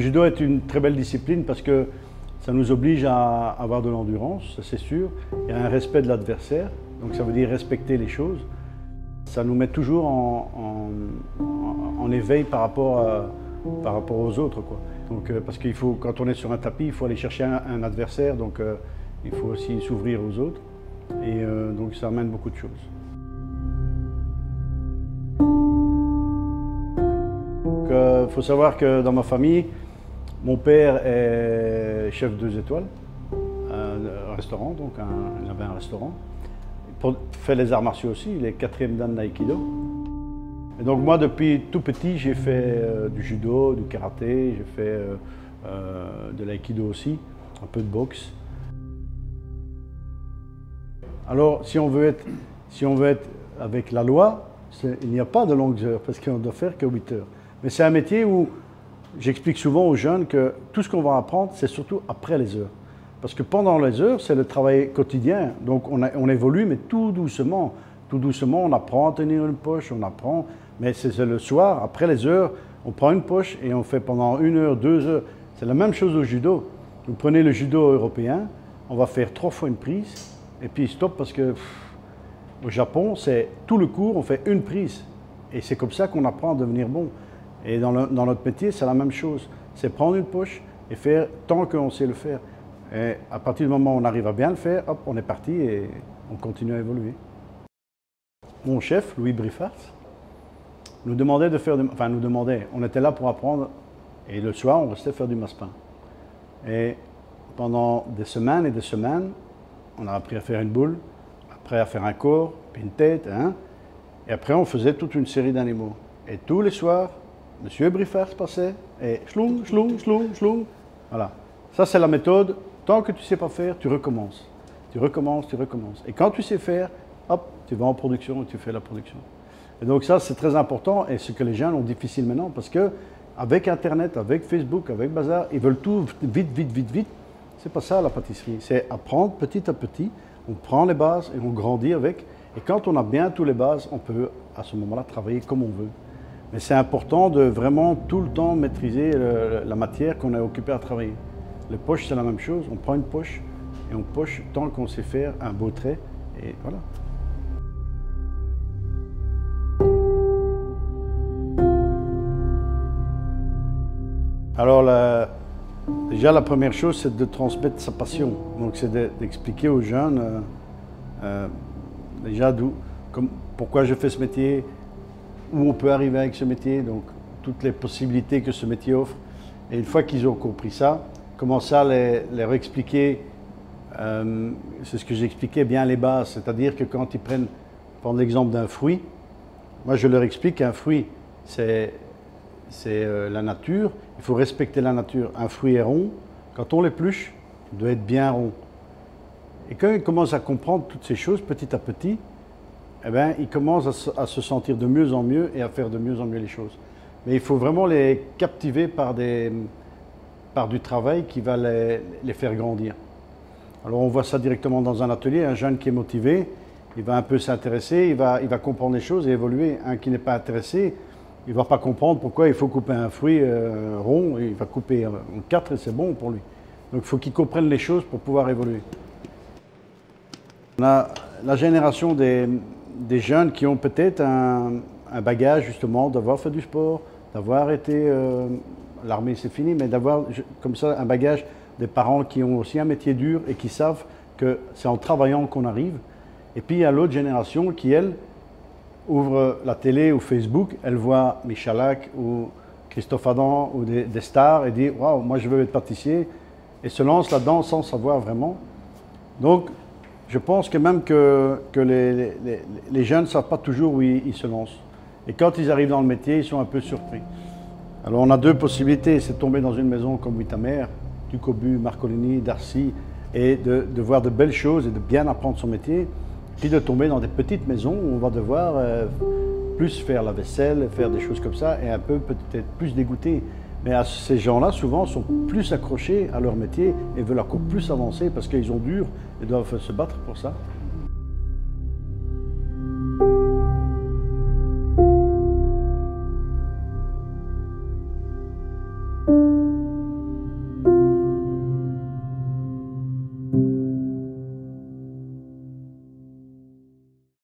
judo est une très belle discipline parce que ça nous oblige à avoir de l'endurance, ça c'est sûr. Il y a un respect de l'adversaire, donc ça veut dire respecter les choses. Ça nous met toujours en éveil par rapport aux autres, quoi. Donc, parce qu'il faut, quand on est sur un tapis, il faut aller chercher un adversaire, donc il faut aussi s'ouvrir aux autres. Et donc ça amène beaucoup de choses. Il faut savoir que dans ma famille, mon père est chef 2 étoiles, un restaurant, donc il avait un restaurant. Il fait les arts martiaux aussi, il est 4e dan d'aïkido. Et donc moi, depuis tout petit, j'ai fait du judo, du karaté, j'ai fait de l'aïkido aussi, un peu de boxe. Alors, si on veut être avec la loi, il n'y a pas de longues heures, parce qu'on ne doit faire que 8 heures. Mais c'est un métier où j'explique souvent aux jeunes que tout ce qu'on va apprendre, c'est surtout après les heures. Parce que pendant les heures, c'est le travail quotidien. Donc on évolue, mais tout doucement. Tout doucement, on apprend à tenir une poche, on apprend. Mais c'est le soir, après les heures, on prend une poche et on fait pendant 1 heure, 2 heures. C'est la même chose au judo. Vous prenez le judo européen, on va faire 3 fois une prise, et puis stop, parce que au Japon, c'est tout le cours, on fait une prise. Et c'est comme ça qu'on apprend à devenir bon. Et dans notre métier, c'est la même chose. C'est prendre une poche et faire tant qu'on sait le faire. Et à partir du moment où on arrive à bien le faire, hop, on est parti et on continue à évoluer. Mon chef, Louis Briffart, nous demandait de faire on était là pour apprendre et le soir, on restait faire du masse-pain. Et pendant des semaines et des semaines, on a appris à faire une boule, après à faire un corps, puis une tête, hein, et après on faisait toute une série d'animaux. Et tous les soirs, Monsieur Briffart passait et schlung, schlung, schlung, schlung. Voilà. Ça, c'est la méthode. Tant que tu ne sais pas faire, tu recommences. Tu recommences, tu recommences. Et quand tu sais faire, hop, tu vas en production et tu fais la production. Et donc ça, c'est très important et ce que les jeunes ont difficile maintenant parce qu'avec Internet, avec Facebook, avec Bazar, ils veulent tout vite, vite, vite, vite. C'est pas ça la pâtisserie. C'est apprendre petit à petit. On prend les bases et on grandit avec. Et quand on a bien toutes les bases, on peut à ce moment-là travailler comme on veut. Mais c'est important de vraiment tout le temps maîtriser la matière qu'on est occupé à travailler. Les poches, c'est la même chose. On prend une poche et on poche tant qu'on sait faire un beau trait. Et voilà. Alors, déjà, la première chose, c'est de transmettre sa passion. Donc, c'est d'expliquer aux jeunes déjà pourquoi je fais ce métier, où on peut arriver avec ce métier, donc toutes les possibilités que ce métier offre. Et une fois qu'ils ont compris ça, commencer à les réexpliquer, c'est ce que j'expliquais, bien les bases. C'est-à-dire que quand ils prendre l'exemple d'un fruit, moi je leur explique qu'un fruit, c'est la nature, il faut respecter la nature. Un fruit est rond, quand on l'épluche, il doit être bien rond. Et quand ils commencent à comprendre toutes ces choses petit à petit, eh bien, ils commencent à se sentir de mieux en mieux et à faire de mieux en mieux les choses. Mais il faut vraiment les captiver par du travail qui va les faire grandir. Alors on voit ça directement dans un atelier, un jeune qui est motivé, il va un peu s'intéresser, il va comprendre les choses et évoluer. Un qui n'est pas intéressé, il ne va pas comprendre pourquoi il faut couper un fruit rond, il va couper en 4 et c'est bon pour lui. Donc il faut qu'il comprenne les choses pour pouvoir évoluer. On a la génération des jeunes qui ont peut-être un bagage justement d'avoir fait du sport, d'avoir été, l'armée c'est fini, mais d'avoir comme ça un bagage des parents qui ont aussi un métier dur et qui savent que c'est en travaillant qu'on arrive. Et puis il y a l'autre génération qui, elle, ouvre la télé ou Facebook, elle voit Michalak ou Christophe Adam ou des stars et dit « Waouh, moi je veux être pâtissier » et se lance là-dedans sans savoir vraiment. Donc, je pense que même que les jeunes ne savent pas toujours où ils se lancent. Et quand ils arrivent dans le métier, ils sont un peu surpris. Alors on a 2 possibilités, c'est de tomber dans une maison comme Withamer, Ducobu, Marcolini, Darcy, et de voir de belles choses et de bien apprendre son métier, puis de tomber dans des petites maisons où on va devoir plus faire la vaisselle, faire des choses comme ça, et un peu peut-être plus dégoûter. Mais ces gens-là, souvent, sont plus accrochés à leur métier et veulent encore plus avancer parce qu'ils ont dur et doivent se battre pour ça.